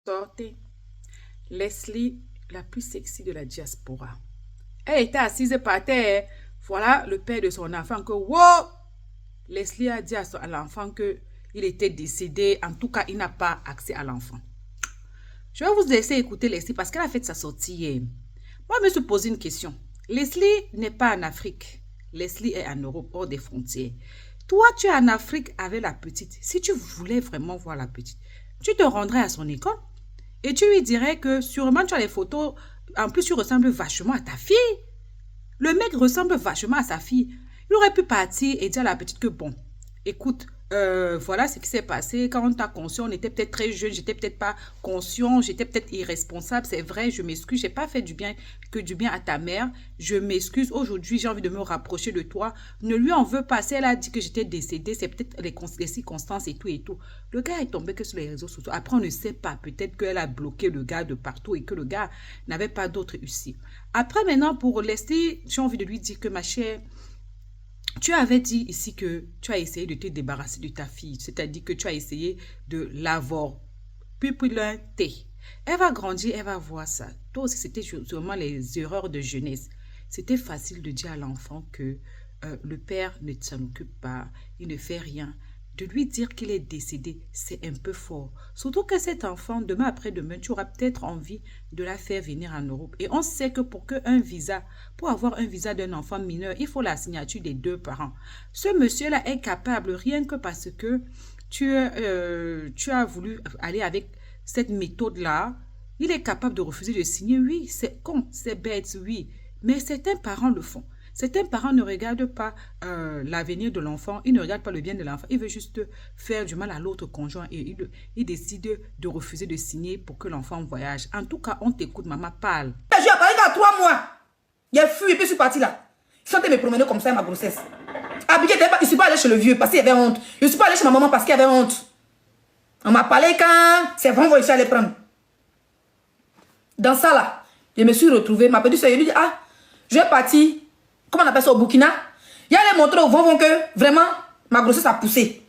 Sortez. Leslie, la plus sexy de la diaspora. Elle était assise par terre. Voilà le père de son enfant que, wow! Leslie a dit à l'enfant que il était décédé. En tout cas, il n'a pas accès à l'enfant. Je vais vous laisser écouter Leslie parce qu'elle a fait sa sortie hier. Moi, je me suis posé une question. Leslie n'est pas en Afrique. Leslie est en Europe, hors des frontières. Toi, tu es en Afrique avec la petite. Si tu voulais vraiment voir la petite, tu te rendrais à son école et tu lui dirais que sûrement tu as les photos. En plus, tu ressembles vachement à ta fille. Le mec ressemble vachement à sa fille. Il aurait pu partir et dire à la petite que bon, écoute, voilà ce qui s'est passé. Quand on t'a conscient, on était peut-être très jeune, j'étais peut-être pas conscient, j'étais peut-être irresponsable, c'est vrai, je m'excuse, j'ai pas fait du bien à ta mère. Je m'excuse, aujourd'hui j'ai envie de me rapprocher de toi. Ne lui en veux pas, si elle a dit que j'étais décédée, c'est peut-être les circonstances et tout et tout. Le gars est tombé que sur les réseaux sociaux. Après, on ne sait pas, peut-être qu'elle a bloqué le gars de partout et que le gars n'avait pas d'autre issue. Après, maintenant, pour Leslie, j'ai envie de lui dire que ma chère, tu avais dit ici que tu as essayé de te débarrasser de ta fille, c'est-à-dire que tu as essayé de l'avoir. Puis thé. Elle va grandir, elle va voir ça. Toi aussi, c'était sûrement les erreurs de jeunesse. C'était facile de dire à l'enfant que le père ne s'en occupe pas, il ne fait rien. De lui dire qu'il est décédé, c'est un peu fort. Surtout que cet enfant, demain après-demain, tu auras peut-être envie de la faire venir en Europe. Et on sait que pour avoir un visa d'un enfant mineur, il faut la signature des deux parents. Ce monsieur-là est capable, rien que parce que tu as voulu aller avec cette méthode-là, il est capable de refuser de signer. Oui, c'est con, c'est bête, oui. Mais certains parents le font. Certains parents ne regardent pas l'avenir de l'enfant, ils ne regardent pas le bien de l'enfant, ils veulent juste faire du mal à l'autre conjoint et ils décident de refuser de signer pour que l'enfant voyage. En tout cas, on t'écoute, maman, parle. J'ai apparu dans 3 mois. J'ai fui et puis je suis partie là. Je sentais me promener comme ça ma grossesse. Abigail, je ne suis pas allée chez le vieux parce qu'il y avait honte. Je ne suis pas allée chez ma maman parce qu'il y avait honte. On m'a parlé quand c'est vraiment que j'allais prendre. Dans ça là, je me suis retrouvée. Ma petite soeur, elle lui dit, ah, je vais partir. Comment on appelle ça au Burkina? Il allait montrer au Vonvon que vraiment ma grossesse a poussé.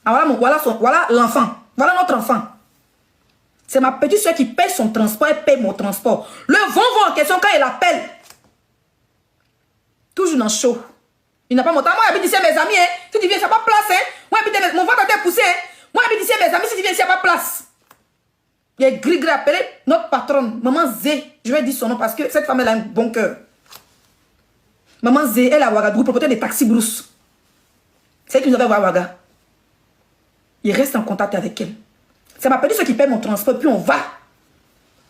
Ah, voilà l'enfant. Voilà notre enfant. C'est ma petite soeur qui paye son transport, elle paye mon transport. Le Vonvon en question, quand elle appelle, toujours dans le show. Il n'a pas mon temps. Moi, j'habite ici à mes amis. Hein. Si tu viens, il n'y a pas de place. Hein. Moi, mon ventre a été poussé. Hein. Moi, j'habite ici à mes amis. Si tu viens, il n'y a pas de place. Il y a gris appelé notre patronne, Maman Zé. Je vais dire son nom parce que cette femme, elle a un bon cœur. Maman Zé, elle a Ouagadougou, propriétaire des taxis Brousse. C'est elle qui nous avait à Ouaga. Il reste en contact avec elle. C'est ma petite soeur qui paie mon transport. Puis on va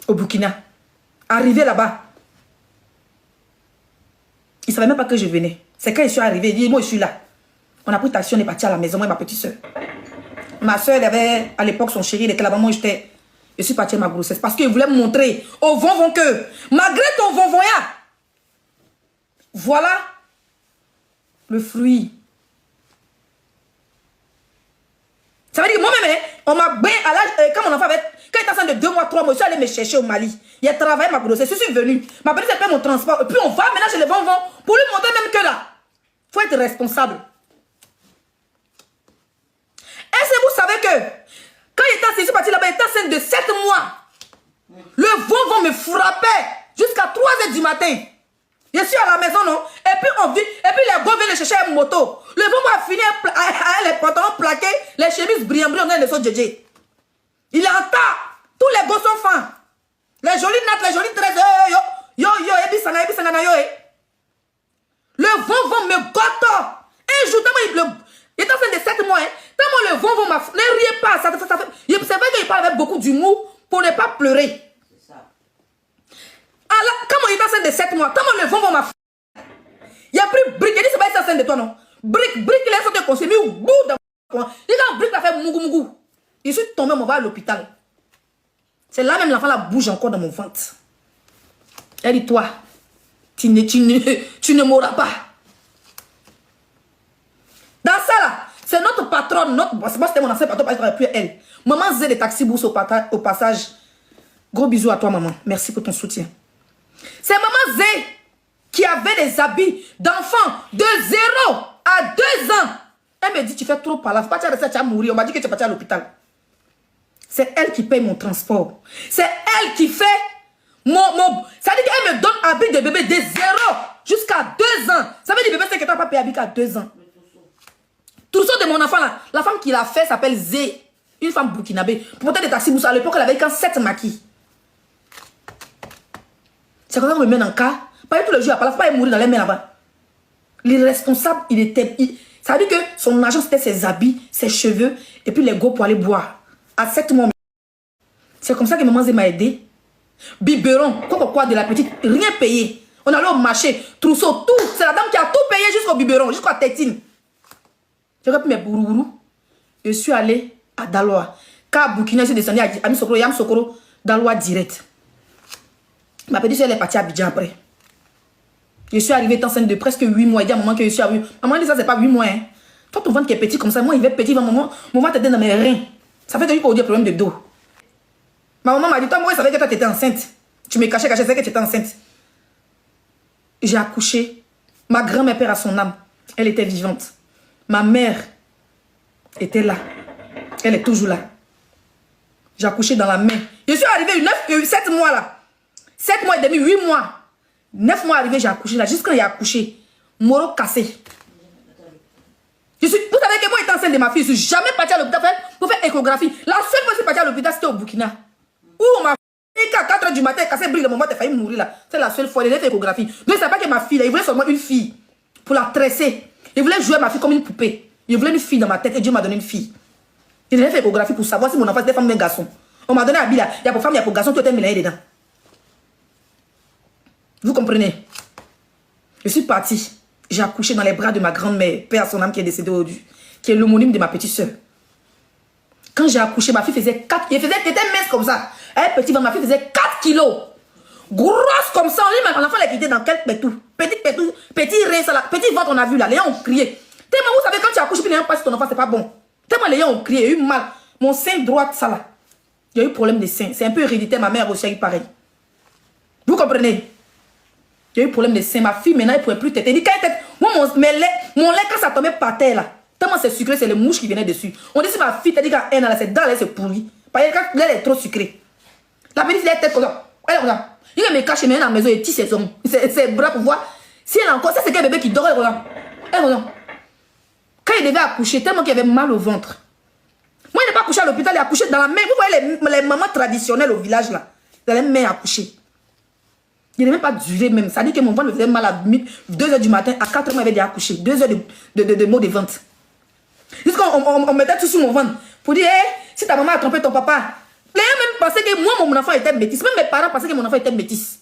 au Burkina. Arrivé là-bas. Il ne savait même pas que je venais. C'est quand je suis arrivé, il dit, moi je suis là. On a pris taxi, on est parti à la maison, moi et ma petite soeur. Ma soeur, elle avait à l'époque son chéri, il était là-bas, moi j'étais. Je suis partie à ma grossesse parce qu'il voulait me montrer au Vonvon que, malgré ton Vonvoya, voilà le fruit. Ça veut dire que moi-même, on m'a bien à l'âge, quand mon enfant avait, quand il était enceinte de 2 mois, 3 mois, je suis allée me chercher au Mali. Il a travaillé ma grossesse, je suis venue. Ma petite soeur paie mon transport. Et puis on va maintenant chez les Vonvon pour lui montrer même que là, il faut être responsable. Est-ce que vous savez que quand je suis partie là-bas, il était enceinte de 7 mois. Le Vonvon me frappait jusqu'à 3 h du matin. Je suis à la maison, non? Et puis on vit, et puis les gars viennent chercher une moto. Le Vonvon a fini à les pantalons plaqués, les chemises brillantes, les sauts JJ. Il est en tas. Tous les gosses sont fins. Les jolies nattes, les jolies tresses, le Vonvon me gâte. Un jour, il est enceinte de 7 mois. Hein. Tellement le Vonvon m'a... Ne riez pas. C'est vrai qu'il parle avec beaucoup d'humour pour ne pas pleurer. C'est ça. Alors, quand il est enceinte de 7 mois, tellement le Vonvon m'a... Il a pris brique. Il dit, c'est pas enceinte de toi, non? Brique, il a sorti conseil, mis au bout d'un... Il a brique, il a fait mougou mougou. Je suis tombé, on va à l'hôpital. C'est là même l'enfant la bouge encore dans mon ventre. Elle dit, toi, tu ne mourras pas. Dans ça là, c'est notre patronne, notre boss. Moi c'était mon ancien patron, parce que plus elle. Maman Zé des taxis Brousse au passage. Gros bisous à toi maman, merci pour ton soutien. C'est maman Zé qui avait des habits d'enfants de 0 à 2 ans. Elle me dit, tu fais trop par là, faut pas te rester à mourir. On m'a dit que tu es parti à l'hôpital. C'est elle qui paye mon transport. C'est elle qui fait ça veut dire qu'elle me donne habit de bébé de 0 jusqu'à 2 ans. Ça veut dire que le bébé, c'est que tu n'as pas payé habit qu'à 2 ans. Trousseau de mon enfant là, la femme qui l'a fait s'appelle Zé. Une femme burkinabé. Peut-être des taxis à l'époque, elle avait quand 7 maquis. C'est comme ça qu'on me met dans le cas. Pas tous les jours, il ne faut pas mourir dans les mains là-bas. L'irresponsable, ça veut dire que son argent, c'était ses habits, ses cheveux, et puis les go pour aller boire. À 7 mois. C'est comme ça que maman Zé m'a aidé. Biberon, quoi de la petite, rien payé. On allait au marché, trousseau, tout. C'est la dame qui a tout payé jusqu'au biberon, jusqu'à tétine. J'ai repris mes bourou. Je suis allé à Daloa. Quand Burkina, je suis descendu à Amisokoro, Yam Sokoro, Daloa direct. Ma petite soeur, elle est partie à Abidjan après. Je suis arrivée enceinte de presque 8 mois. Il dit à maman que je suis arrivée. Maman dit ça, c'est pas 8 mois. Hein. Toi, ton ventre qui est petit comme ça, moi, il va être petit. Mon ventre était dans mes reins. Ça fait depuis pour dire problème de dos. Ma maman m'a dit, toi, moi, je savais que toi, tu étais enceinte. Tu me cachais, je savais que tu étais enceinte. J'ai accouché. Ma grand-mère, père à son âme, elle était vivante. Ma mère était là. Elle est toujours là. J'ai accouché dans la main. Je suis arrivée 7 mois là. 7 mois et demi, 8 mois. 9 mois arrivé, j'ai accouché là. Jusqu'à quand j'ai accouché, Moro cassé. Vous savez que moi, étant enceinte de ma fille, je ne suis jamais partie à l'hôpital pour faire échographie. La seule fois que je suis partie à l'hôpital, c'était au Burkina. Où on m'a fait à 4 h du matin, cassé brille, le moment où tu as failli mourir là. C'est la seule fois, elle a fait échographie. Donc, je ne savais pas que ma fille, là, il voulait seulement une fille pour la tresser. Il voulait jouer ma fille comme une poupée. Il voulait une fille dans ma tête et Dieu m'a donné une fille. Il a fait échographie pour savoir si mon enfant était femme ou un garçon. On m'a donné un billet là. Il y a pour femme, il y a pour garçon, tout était mélangé dedans. Vous comprenez? Je suis partie. J'ai accouché dans les bras de ma grand-mère, père à son âme qui est décédée aujourd'hui, qui est l'homonyme de ma petite soeur. Quand j'ai accouché, ma fille faisait 4. Elle était mince comme ça. Elle petit, ma fille faisait 4 kilos. Grosse comme ça. On dit, mais l'enfant l'a quitté dans quel pétou? Petit rein, ça là. Petit ventre, on a vu là. Les gens ont crié. Tellement, vous savez, quand tu accouches, puis les gens passent ton enfant, c'est pas bon. Tellement les gens ont crié, il y a eu mal. Mon sein droit, ça là. Il y a eu problème de sein. C'est un peu héréditaire, ma mère aussi a eu pareil. Vous comprenez? Il y a eu problème de sein. Ma fille, maintenant, elle ne pouvait plus téter. Moi, mon lait, quand ça tombait par terre, là, tellement c'est sucré, c'est les mouches qui venaient dessus. On dit si ma fille t'a dit qu'elle a ses dents, elle se pourrit. Parce que quand l'air est trop sucré. La petite, elle est tête comme ça. Elle est comme ça. Il me cache maintenant dans la maison et tisse ses ongles, ses bras pour voir si elle a encore. Ça, c'est quel bébé qui dort. Elle est comme ça. Elle est comme ça. Quand il devait accoucher, tellement qu'il avait mal au ventre. Moi, il n'est pas accouché à l'hôpital, il a accouché dans la main. Vous voyez les mamans traditionnelles au village, là. Dans les mains accouchées. Il n'est même pas duré même. Ça dit que mon ventre me faisait mal à 2 h du matin. À 4 h, il avait déjà accouché. 2 heures de maux de ventre. Jusqu'on mettait tout sur mon ventre. Pour dire, hey, si ta maman a trompé ton papa. Les gens même pensaient que moi, mon enfant était métis. Même mes parents pensaient que mon enfant était métis.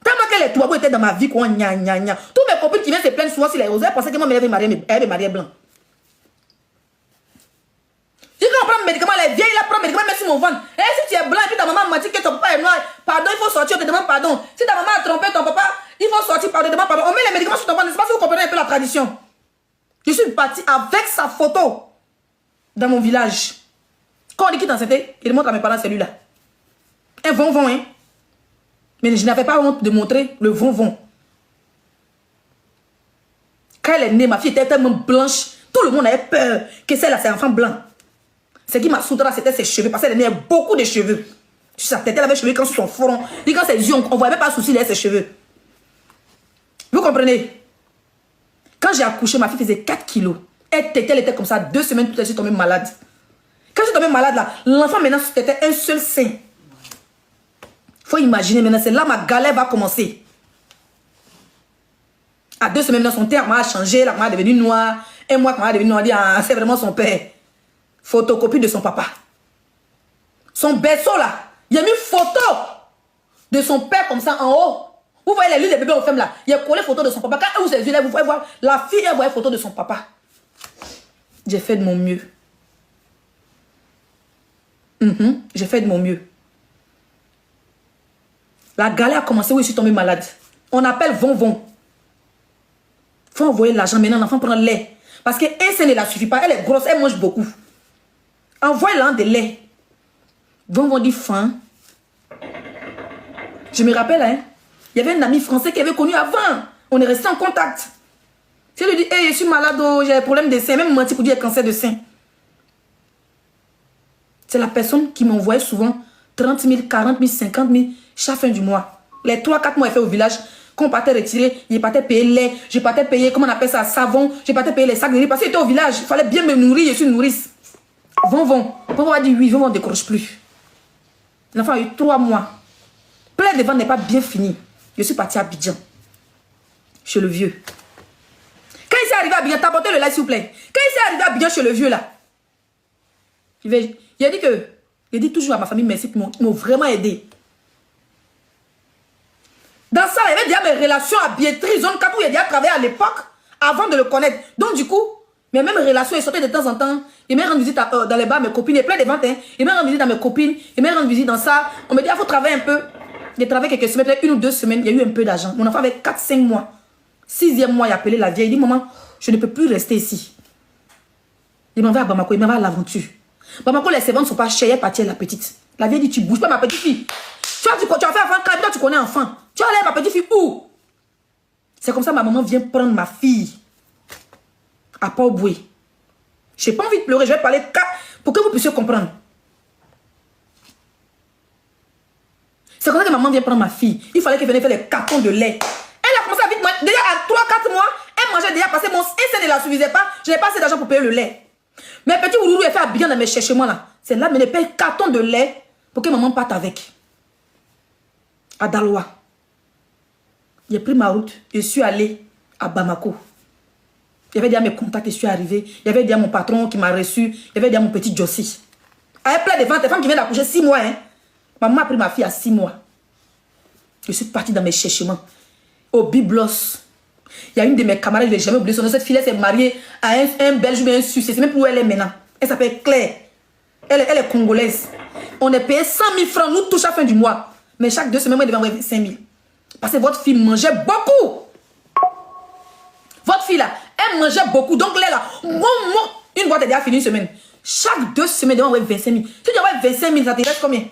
Tellement que les touabos étaient dans ma vie, quoi, gna gna gna. Tous mes copines qui viennent se plaindre souvent sur les roses, elles pensaient que moi, elle avait marié blanc. Si on prend le médicament, les vieilles, là, prend le médicament, met sur mon ventre. Et si tu es blanc et puis ta maman m'a dit que ton papa est noir, pardon, il faut sortir, on te demande pardon. Si ta maman a trompé ton papa, il faut sortir, pardon, on te demande pardon. On met les médicaments sur ton ventre, je ne sais pas si vous comprenez un peu la tradition. Je suis partie avec sa photo dans mon village. Quand on dit qu'il est enceinte, il montre à mes parents celui-là. Un von-von, hein. Mais je n'avais pas honte de montrer le von-von. Quand elle est née, ma fille était tellement blanche, tout le monde avait peur que celle-là, c'est un enfant blanc. Ce qui m'a soudra, c'était ses cheveux, parce qu'elle avait beaucoup de cheveux. Sur sa tête, elle avait cheveux quand sur son front. Et quand ses yeux, on ne voyait même pas souci, ses cheveux. Vous comprenez? Quand j'ai accouché, ma fille faisait 4 kilos. Elle était comme ça, 2 semaines, tout à l'heure, je suis tombée malade. Quand je suis tombée malade, là, l'enfant maintenant, c'était un seul sein. Il faut imaginer maintenant, c'est là ma galère va commencer. À 2 semaines, son teint a changé, la maman est devenue noire. Un mois, maman est devenue noire, ah, c'est vraiment son père. Photocopie de son papa. Son berceau là, il a mis photo de son père comme ça en haut. Vous voyez les lits des bébés aux femmes là, il a collé photo de son papa. Quand vous avez vu, vous pouvez voir, la fille, elle voit photo de son papa. J'ai fait de mon mieux. J'ai fait de mon mieux. La galère a commencé où je suis tombée malade. On appelle von-von. Il faut envoyer l'argent maintenant, l'enfant prend le lait. Parce qu'un sein ne la suffit pas, elle est grosse, elle mange beaucoup. Envoie-la de lait. Von-von dit faim. Je me rappelle, hein, il y avait un ami français qui avait connu avant. On est resté en contact. Je lui dis, hey, je suis malade, j'ai un problème de sein. Même menti pour dire cancer de sein. C'est la personne qui m'envoyait souvent 30 000, 40 000, 50 000 chaque fin du mois. Les 3-4 mois, il fait au village. Quand on partait retirer, il partait payer lait, je partais payer, comment on appelle ça, savon, je partais payer les sacs de riz. Parce qu'il était au village, il fallait bien me nourrir, je suis nourrice. Vont. On va dire oui, Vont ne décroche plus. L'enfant a eu 3 mois. Plein de ventes n'est pas bien fini. Je suis partie à Abidjan. Chez le vieux. Quand il s'est arrivé à Abidjan, t'apportez le lait s'il vous plaît. Quand il s'est arrivé à Abidjan chez le vieux là, il a dit toujours à ma famille merci, ils m'ont vraiment aidé. Dans ça, il y avait déjà mes relations à Biétry, zone 4 où il a déjà travaillé à l'époque, avant de le connaître. Donc du coup, mes mêmes relations, ils sortaient de temps en temps. Il m'a rendu visite dans les bars, mes copines, il y a plein de ventes. Hein. Il m'a rendu visite dans mes copines, il m'a rendu visite dans ça. On me dit, il faut travailler un peu. J'ai travaillé quelques semaines, peut-être 1 ou 2 semaines, il y a eu un peu d'argent. Mon enfant avait 4-5 mois. 6e mois, il a appelé la vieille. Il dit, maman, je ne peux plus rester ici. Il m'envoie à Bamako, il m'envoie à l'aventure. Bamako, les servantes ne sont pas chères, il est parti à la petite. La vieille dit, tu bouges pas ma petite fille. Tu as fait enfant, toi tu connais enfant. Tu as l'air ma petite fille où? C'est comme ça ma maman vient prendre ma fille. À Port-Boué. Je n'ai pas envie de pleurer, je vais parler pour que vous puissiez comprendre. C'est comme ça que maman vient prendre ma fille. Il fallait qu'elle vienne faire les cartons de lait. Elle a commencé à vite manger. Déjà à 3-4 mois, elle mangeait déjà parce que mon essai ne la suffisait pas. Je n'avais pas assez d'argent pour payer le lait. Mais petit Ouloulou, elle fait bien dans mes chercher moi là. C'est là, mais elle paye carton de lait pour que maman parte avec. À Daloa. J'ai pris ma route. Je suis allée à Bamako. Il y avait déjà mes contacts, je suis arrivée. Il y avait déjà mon patron qui m'a reçu. Il y avait déjà mon petit Jossi. Avec plein de ventes, des femmes qui viennent d'accoucher 6 mois. Hein. Maman a pris ma fille à 6 mois. Je suis partie dans mes cherchements. Au Biblos. Il y a une de mes camarades, je ne l'ai jamais oublié. Cette fille s'est mariée à un Belge ou un Suisse. C'est même plus où elle est maintenant. Elle s'appelle Claire. Elle est congolaise. On est payé 100 000 francs, nous tous chaque fin du mois. Mais chaque 2 semaines, moi, je devais envoyer 5 000. Parce que votre fille mangeait beaucoup. Votre fille là, elle mangeait beaucoup. Donc là, une boîte est déjà finie une semaine. Chaque 2 semaines, je devais envoyer 25 000. Si tu envoies 25 000, ça te reste combien?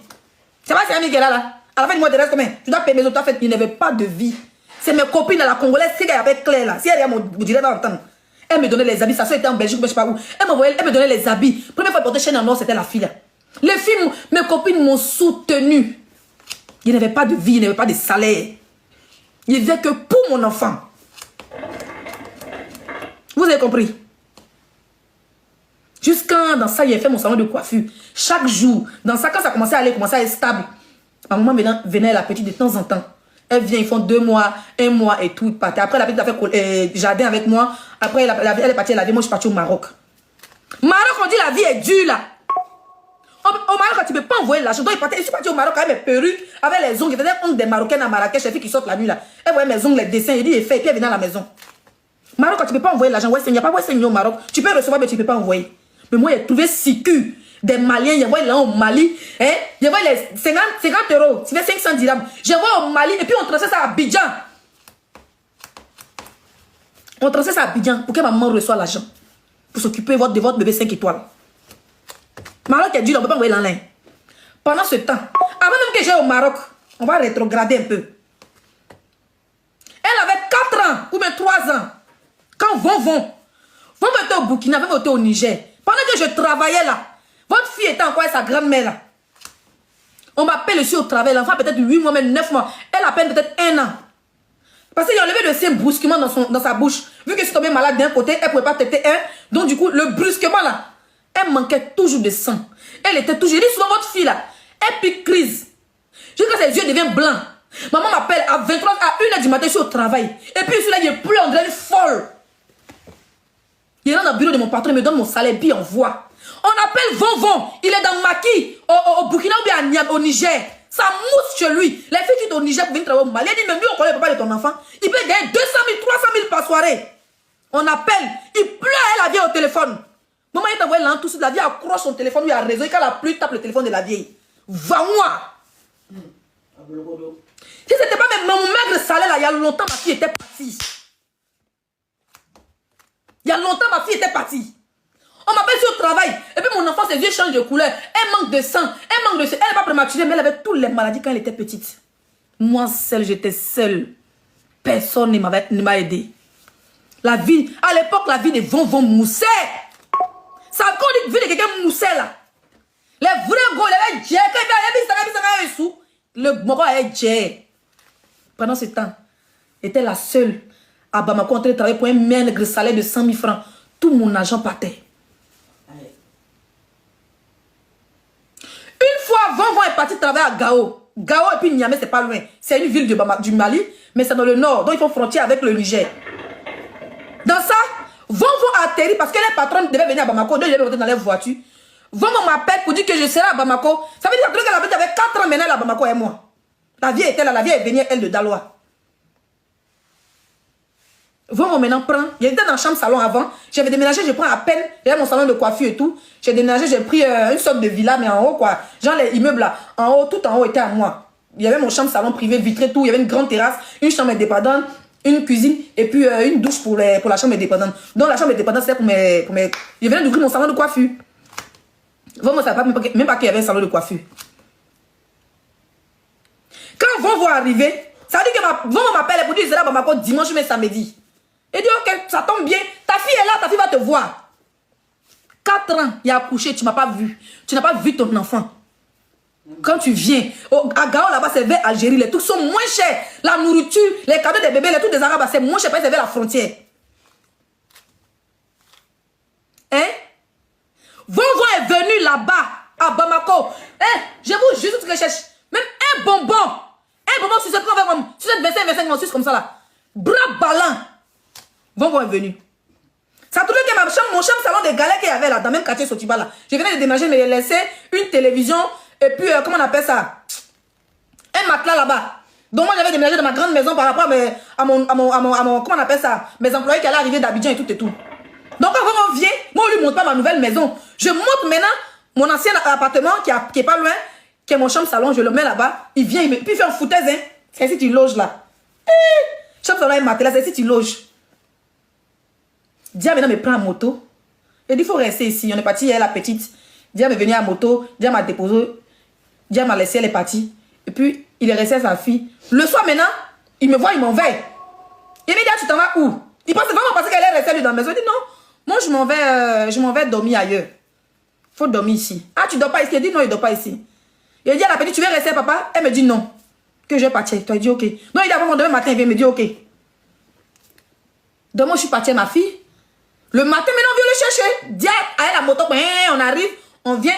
C'est pas 5 000 qui est là. À la fin du mois, il te reste combien? Tu dois payer mes autres. Il n'y avait pas de vie. C'est mes copines à la Congolaise qui avait Claire là. Si elle est à mon dirait pas entendre. Elle me donnait les habits. Ça soit était en Belgique, je ne sais pas où. Elle me donnait les habits. Première fois porter chaîne en or, c'était la fille là. Les filles, mes copines m'ont soutenu. Il n'y avait pas de vie, il n'y avait pas de salaire. Il n'y avait que pour mon enfant. Vous avez compris? Jusqu'à dans ça, il a fait mon salon de coiffure. Chaque jour, dans ça, quand ça commençait à aller, commençait à être stable. Ma maman venait la petite de temps en temps. Elle vient, ils font 2 mois, 1 mois et tout. Après, la petite a fait jardin avec moi. Après, elle est partie à la vie. Moi, je suis partie au Maroc. Maroc, on dit la vie est dure là. Au Maroc, tu ne peux pas envoyer l'argent. Donc, je suis partie au Maroc avec mes perruques, avec les ongles. Il faisait ongles des Marocaines à Marrakech, les filles qui sortent la nuit là. Elle voyait mes ongles, les dessins. Il dit, il fait, et puis elle venait à la maison. Maroc, tu ne peux pas envoyer l'argent. Il n'y a pas Western Union au Maroc. Tu peux recevoir, mais tu ne peux pas envoyer. Mais moi, j'ai trouvé Siku, des Maliens. J'ai envoyé là au Mali. Hein? J'ai envoyé les 50 €. Tu fais 500 dirhams. J'ai envoyé au Mali et puis on transfère ça à Abidjan. On transfère ça à Abidjan pour que ma maman reçoive l'argent. Pour s'occuper de votre bébé 5 étoiles. Maroc est dur, on ne peut pas envoyer l'enlin. Pendant ce temps, avant même que j'aille au Maroc, on va rétrograder un peu. Elle avait 4 ans ou bien 3 ans. Quand Vont était au Burkina, Vont était au Niger. Pendant que je travaillais là, votre fille était encore avec sa grand-mère là. On m'appelle aussi au travail. L'enfant a peut-être 8 mois, même 9 mois. Elle a peine peut-être 1 an. Parce qu'il a enlevé le sein brusquement dans sa bouche. Vu que je suis tombée malade d'un côté, elle ne pouvait pas têter un. Donc du coup, le brusquement là, elle manquait toujours de sang. Elle était toujours... Je dis souvent, votre fille là, elle pique crise. Jusqu'à ses yeux deviennent blancs. Maman m'appelle à 23h, à 1h du matin, je suis au travail. Et puis je suis là, il pleure, on dirait une folle. Il rentre dans le bureau de mon patron, il me donne mon salaire, puis il envoie. On appelle Vont. Il est dans Maki, au Burkina ou bien au Niger. Ça mousse chez lui. Les filles qui sont au Niger pour venir travailler au Mali. Elle dit, mais lui, on connaît le papa de ton enfant. Il peut gagner 200 000, 300 000 par soirée. On appelle, il pleure, elle vient au téléphone. Maman, il t'envoie là, tout de suite, la vieille accroche son téléphone, lui a raison. Et quand la pluie tape le téléphone de la vieille. Va-moi. Si c'était pas même mon maigre salaire là, il y a longtemps, ma fille était partie. Il y a longtemps, ma fille était partie. On m'appelle sur le travail. Et puis mon enfant, ses yeux changent de couleur. Elle manque de sang. Elle n'est pas prématurée, mais elle avait toutes les maladies quand elle était petite. Moi seule, j'étais seule. Personne ne m'a aidé. La vie, à l'époque, la vie de Vont moussait. Ça a encore dit vie de quelqu'un moussait là. Les vrais gros, il avait Djé. Le Moko avait Djé. Pendant ce temps, était la seule à Bamako en train de travailler pour un maigre salaire de 100 000 francs. Tout mon argent partait. Une fois, Vonvon est parti travailler à Gao. Gao et puis Niamey, c'est pas loin. C'est une ville du Mali, mais c'est dans le nord. Donc, ils font frontière avec le Niger. Dans ça, Vonvon a atterri parce que les patrons devaient venir à Bamako. Donc, ils devaient rentrer dans leur voiture. Vonvon m'appelle pour dire que je serai à Bamako. Ça veut dire que la petite avait 4 ans maintenant à Bamako et moi. La vieille était là, la vieille est venue, elle, de Daloa. Vonvon maintenant prend. J'étais dans la chambre salon avant. J'avais déménagé, je prends à peine. J'avais mon salon de coiffure et tout. J'ai déménagé, j'ai pris une sorte de villa, mais en haut, quoi. Genre les immeubles là. En haut, tout en haut était à moi. Il y avait mon chambre salon privé, vitré, tout. Il y avait une grande terrasse, une chambre indépendante, une cuisine et puis une douche pour la chambre indépendante. Donc la chambre indépendante, c'était pour mes. Je venais d'ouvrir mon salon de coiffure. Vonvon ne savait même pas qu'il y avait un salon de coiffure. Quand Vonvon est arrivé, ça veut dire que Vonvon m'appelle pour dire que je serai à Bamako dimanche, mais samedi. Il dit, ok, ça tombe bien. Ta fille est là, ta fille va te voir. 4 ans, il a accouché, tu ne m'as pas vu. Tu n'as pas vu ton enfant. Quand tu viens, à Gao là-bas, c'est vers Algérie, les trucs sont moins chers. La nourriture, les cadeaux des bébés, les trucs des Arabes, c'est moins cher parce que c'est vers la frontière. Hein? Vonvon est venu là-bas, à Bamako. Hein? Je vous jure ce que je cherche. Même un bonbon sur cette 25 comme ça là. Bras ballant. Vonvon est venu. Ça a trouvé que mon chambre salon des galets qu'il y avait là, dans le même quartier Sotiba là. Je venais de déménager, mais j'ai laissé une télévision et puis, comment on appelle ça? Un matelas là-bas. Donc moi j'avais déménagé dans ma grande maison par rapport à mon comment on appelle ça? Mes employés qui allaient arriver d'Abidjan et tout et tout. Donc quand Vonvon vient, moi on lui montre pas ma nouvelle maison. Je montre maintenant mon ancien appartement qui est pas loin, qui est mon chambre salon, je le mets là-bas. Il vient, puis il fait un foutaise, hein. C'est ici tu loges là. Chambre salon et matelas, c'est ici tu loges. Dia maintenant me prend en moto. Il dit il faut rester ici. On est parti, elle est la petite. Dia me venir à moto. Dia m'a déposé. Dia m'a laissé, elle est partie. Et puis, il est resté à sa fille. Le soir maintenant, il me voit, il m'en va. Il me dit, tu t'en vas où? Il pense vraiment parce qu'elle est restée lui dans la maison. Il dit non, moi je m'en vais dormir ailleurs. Il faut dormir ici. Ah, tu dors pas ici? Il dit non, il dort pas ici. Il dit à la petite, tu veux rester papa? Elle me dit non. Que je vais partir. Toi, il dit ok. Donc il dit avant demain matin, il vient me dit ok. Donc moi je suis partie à ma fille. Le matin, maintenant, on vient le chercher. Dia, avec la moto, on arrive, on vient.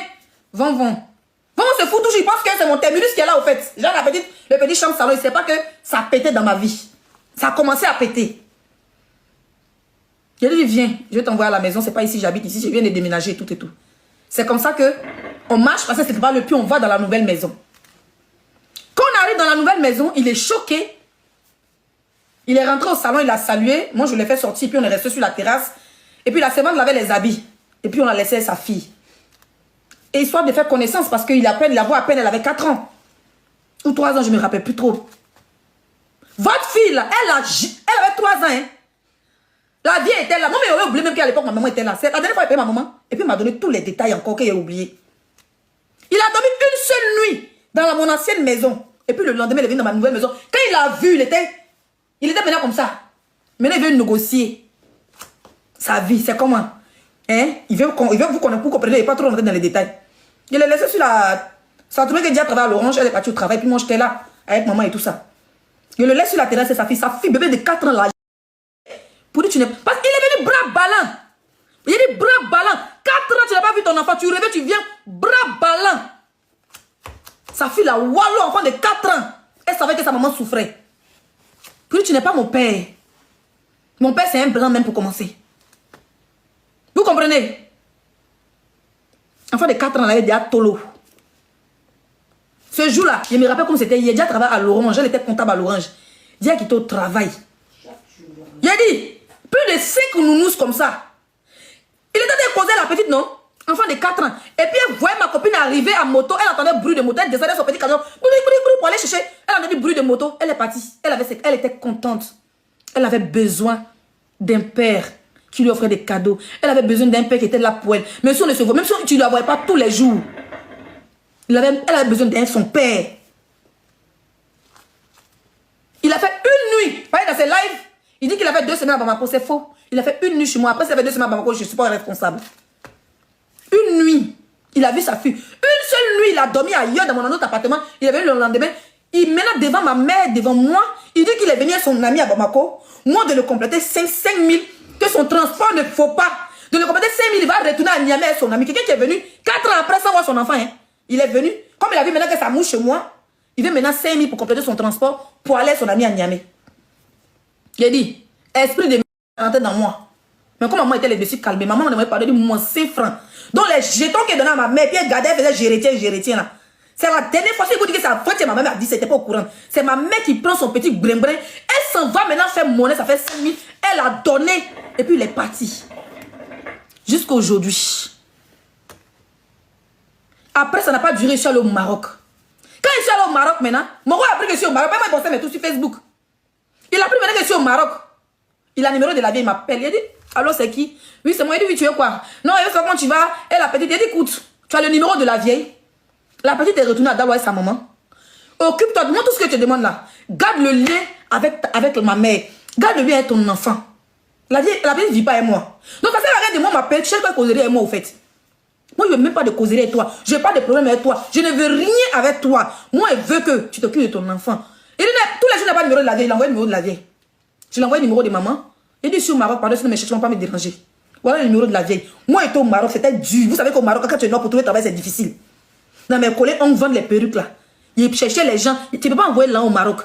Vonvon se fout toujours, il pense que c'est mon terminus qui est là, au fait. Genre, le petit chambre salon, il ne sait pas que ça pétait dans ma vie. Ça a commencé à péter. Il a dit, viens, je vais t'envoyer à la maison, c'est pas ici, j'habite ici, je viens de déménager, tout et tout. C'est comme ça que on marche, parce que c'est pas le puits, on va dans la nouvelle maison. Quand on arrive dans la nouvelle maison, il est choqué. Il est rentré au salon, il a salué. Moi, je l'ai fait sortir, puis on est resté sur la terrasse. Et puis la servante lavait les habits. Et puis on a laissé sa fille. Et histoire de faire connaissance parce qu'il a peine, la voix à peine, elle avait 4 ans. Ou 3 ans, je ne me rappelle plus trop. Votre fille, là, elle avait 3 ans. Hein. La vieille était là. Moi, mais j'aurais oublié même qu'à l'époque, ma maman était là. La dernière fois, il payait ma maman. Et puis il m'a donné tous les détails encore qu'il a oublié. Il a dormi une seule nuit dans mon ancienne maison. Et puis le lendemain, il est venu dans ma nouvelle maison. Quand il a vu, il était maintenant comme ça. Maintenant, il veut négocier. Sa vie, c'est comment? Hein? Il veut vous connaître, vous comprenez, il n'est pas trop rentré dans les détails. Il l'a laissé sur la... Ça a trouvé que Dia travaille à l'Orange, elle est partie au travail, puis moi j'étais là, avec maman et tout ça. Il le laisse sur la terrasse, c'est sa fille bébé de 4 ans là. Pour dire tu n'es... Parce qu'il est venu bras ballant. Il a dit bras ballant. 4 ans, tu n'as pas vu ton enfant, tu rêvais, tu viens, bras ballant. Sa fille là, wallo, enfant de 4 ans. Elle savait que sa maman souffrait. Puis tu n'es pas mon père. Mon père, c'est un blanc même pour commencer. Vous comprenez? Enfant de 4 ans, là, il est à Tolo. Ce jour-là, je me rappelle comme c'était. Il a déjà travaillé à l'Orange. Elle était comptable à l'Orange. Il a quitté au travail. Il a dit, plus de 5 nounous comme ça. Il était en train de causer la petite, non? Enfant de 4 ans. Et puis elle voyait ma copine arriver en moto. Elle entendait bruit de moto. Elle descendait son petit camion. Pour aller chercher. Elle entendait bruit de moto. Elle est partie. Elle était contente. Elle avait besoin d'un père qui lui offrait des cadeaux. Elle avait besoin d'un père qui était là pour elle. Même si on ne se voit, même si tu ne la voyais pas tous les jours. Elle avait besoin de son père. Il a fait une nuit. Vous voyez, dans ses lives, il dit qu'il a fait 2 semaines à Bamako. C'est faux. Il a fait une nuit chez moi. Après, ça fait 2 semaines à Bamako. Je ne suis pas responsable. Une nuit. Il a vu sa fille. Une seule nuit, il a dormi ailleurs dans mon autre appartement. Il est venu le lendemain. Il mena devant ma mère, devant moi. Il dit qu'il est venu à son ami à Bamako. Moi, de le compléter 5 000. Que son transport ne faut pas. De le compléter 5 000, il va retourner à Niamey à son ami. Quelqu'un qui est venu 4 ans après sans voir son enfant. Hein. Il est venu. Comme il a vu maintenant que ça mouche chez moi. Il veut maintenant 5 000 pour compléter son transport. Pour aller à son ami à Niamey. Il a dit, esprit de rentrer dans moi. Mais comme maman était les dessus calmée, maman m'avait parlé de mon 5 francs. Donc les jetons qu'il donnait à ma mère, puis elle gardait, elle faisait je retiens là. C'est la dernière fois, si vous dites que c'est la fois que ma mère a dit, c'était pas au courant. C'est ma mère qui prend son petit brin-brin. Elle s'en va maintenant faire monnaie, ça fait 5 000. Elle a donné, et puis il est parti. Jusqu'à aujourd'hui. Après, ça n'a pas duré, je suis allé au Maroc. Quand je suis allé au Maroc maintenant, mon roi a appris que je suis au Maroc. Moi, il bossait mais tout sur Facebook. Il a appris maintenant que je suis au Maroc. Il a le numéro de la vieille, il m'appelle. Il a dit, allô, c'est qui? Oui, c'est moi. Il dit, oui, tu veux quoi? Non, il veut savoir comment tu vas. Et la petite, il dit, écoute, tu as le numéro de la vieille. La petite est retournée à Dalo avec sa maman. Occupe-toi de moi, tout ce que tu demandes là. Garde le lien avec ma mère. Garde le lien avec ton enfant. La petite ne vit pas avec moi. Donc, ça sert à rien de moi m'appeler. Tu cherches pas causerie avec moi, au fait. Moi, je ne veux même pas de causerie avec toi. Je n'ai pas de problème avec toi. Je ne veux rien avec toi. Moi, je veux que tu t'occupes de ton enfant. Il dit, tous les jours, il n'a pas le numéro de la vieille. Il envoie le numéro de la vieille. Je lui envoie le numéro de maman. Il dit, je suis au Maroc, pardon, sinon mes chercheurs ne vont pas me déranger. Voilà le numéro de la vieille. Moi, j'étais au Maroc, c'était dur. Vous savez qu'au Maroc, quand tu es noir pour trouver travail, c'est difficile. Dans mes collègues, on vend les perruques là. Ils cherchaient les gens. Tu ne peux pas envoyer là au Maroc.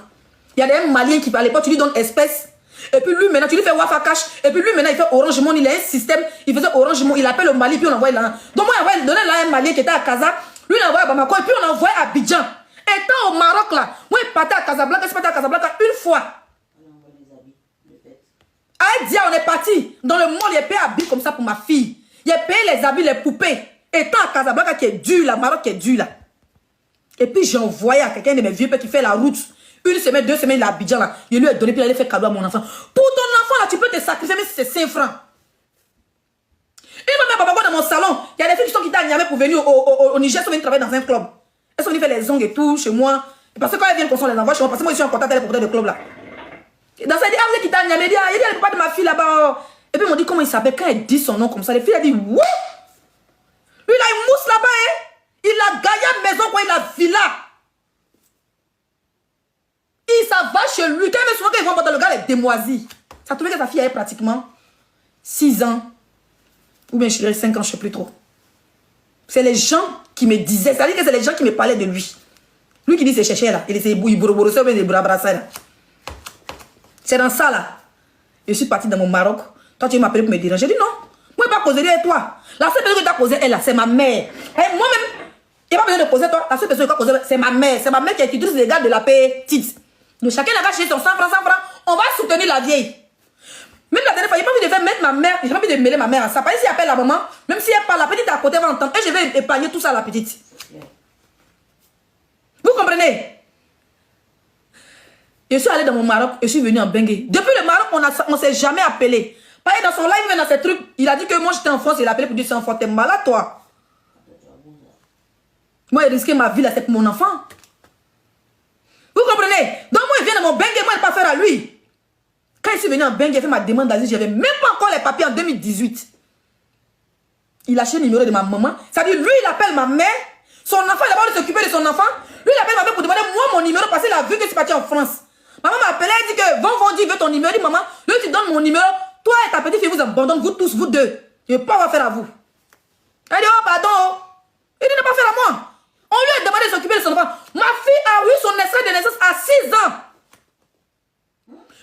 Il y a des Maliens qui, à l'époque, tu lui donnes espèce. Et puis lui, maintenant, tu lui fais Wafa Cash. Et puis lui, maintenant, il fait Orange Money. Il a un système. Il faisait Orange Money. Il appelle le Mali, puis on envoie là. Donc, moi, il donnait là un Malien qui était à Casa. Lui, il envoie à Bamako. Et puis on envoie à Abidjan. Étant au Maroc là, moi, il partait à Casablanca. Je suis parti à Casablanca une fois. À Dia, on est parti. Dans le monde, il a payé habits comme ça pour ma fille. Il a payé les habits, les poupées. Étant à Casablanca qui est dur là, Maroc qui est dur là. Et puis j'ai envoyé à quelqu'un de mes vieux pères qui fait la route. Une semaine, 2 semaines, il a Abidjan là. Je lui ai donné, puis il allait faire cadeau à mon enfant. Pour ton enfant là, tu peux te sacrifier même si c'est 5 francs. Il m'a mis papa dans mon salon. Il y a des filles qui sont quittées à Niamey pour venir au Niger, elles sont venues travailler dans un club. Elles sont venues faire les ongles et tout chez moi. Parce que quand elles viennent qu'on les envoie chez moi, parce que moi je suis en contact avec les propriétaires de club là. Dans ça, il dit, ah, vous êtes quitté à Niamey, il dit, ah, il dit, elle n'est pas de ma fille là-bas. Et puis ils m'ont dit comment il s'appelle. Quand elle dit son nom comme ça, les filles, elles disent, wouh! Lui là, il mousse là-bas, hein. Il a gagné maison, quoi, il a villa. Il s'en va chez lui. Quand même souvent quand ils vont dans le gars, il est démoisi. Ça trouvait que sa fille avait pratiquement 6 ans. Ou bien je dirais 5 ans, je ne sais plus trop. C'est les gens qui me disaient. C'est-à-dire que c'est les gens qui me parlaient de lui. Lui qui dit c'est chercher là. Il essaie de bourroboroser ou bien de brabrasser là. C'est dans ça là. Je suis partie dans mon Maroc. Toi tu m'appelles pour me déranger. J'ai dit non. Moi je ne vais pas causer avec toi. La seule personne qui t'a causé elle là, c'est ma mère. Et moi-même, il n'y a pas besoin de causer toi. La seule personne qui t'a causé, c'est ma mère. C'est ma mère qui a utilisé les gars de la petite. Donc chacun a acheté son 100 francs, 100 francs. On va soutenir la vieille. Même la dernière fois, il n'a pas envie de faire mettre ma mère. Il n'a pas envie de mêler ma mère à ça. Par exemple, si elle appelle la maman, même si elle parle, la petite à côté va entendre. Et je vais épargner tout ça à la petite. Vous comprenez? Je suis allée dans mon Maroc, je suis venue en Bengue. Depuis le Maroc, on ne s'est jamais appelé. Pareil, dans son live, dans ses trucs, il a dit que moi j'étais en France, il a appelé pour dire c'est un enfant, t'es malade toi. Moi, j'ai risqué ma vie là, c'est pour mon enfant. Vous comprenez? Donc moi, il vient dans mon Bengue, moi, je ne vais pas faire à lui. Quand je suis venu en Bengue, j'ai fait ma demande d'asile, je n'avais même pas encore les papiers en 2018. Il a acheté le numéro de ma maman. Ça dit, lui, il appelle ma mère. Son enfant, il a pas de s'occuper de son enfant. Lui, il appelle ma mère pour demander moi mon numéro parce qu'il a vu que je suis parti en France. Maman m'a appelé, elle dit que Von dit veut ton numéro. Il dit, maman, lui, tu donnes mon numéro. Toi et ta petite fille vous abandonnent, vous tous, vous deux. Je ne vais pas faire à vous. Elle dit, oh, pardon. Il dit, ne pas faire à moi. On lui a demandé de s'occuper de son enfant. Ma fille a eu son extrait de naissance à 6 ans.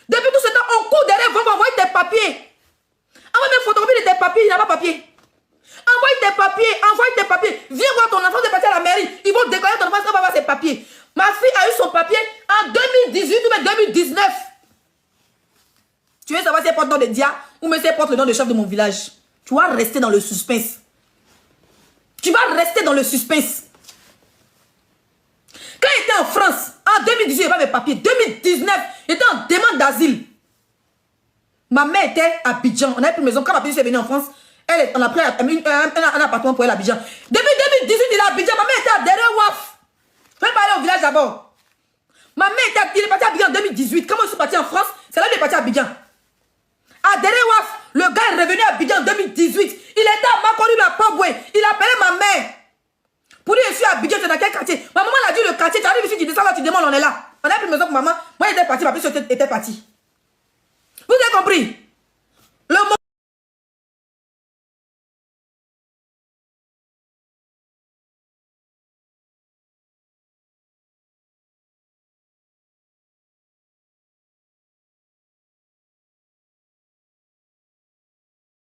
Depuis tout ce temps, on court derrière, on va envoyer tes papiers. Envoie mes photocopies de tes papiers, il n'a pas papier. Envoie tes papiers. Viens voir ton enfant, de partir à la mairie. Ils vont déclarer ton enfant, il va avoir ses papiers. Ma fille a eu son papier en 2018 ou même 2019. Tu veux savoir si elle porte le nom de Dia ou mais si elle porte le nom de chef de mon village. Tu vas rester dans le suspense. Tu vas rester dans le suspense. Quand il était en France, en 2018, il n'y avait pas mes papiers. 2019, il était en demande d'asile. Ma mère était à Abidjan. On avait pris une maison. Quand ma petite est venue en France, on a pris un appartement pour elle à Abidjan. Depuis 2018, il est à Abidjan. Ma mère était à derrière Waf. Je vais pas aller au village d'abord. Ma mère il est parti à Abidjan en 2018. Quand moi je suis parti en France, c'est là qu'il est parti à Abidjan. À derrière Waf, le gars est revenu à Abidjan en 2018. Il était à Makori, à Pogwe. Il appelait ma mère. Pour dire, je suis habituée, tu es dans quel quartier? Ma maman l'a dit le quartier, tu arrives ici, tu descends là, tu demandes, on est là. On a pris une maison pour maman. Moi, j'étais partie, ma petite soeur était partie. Vous avez compris?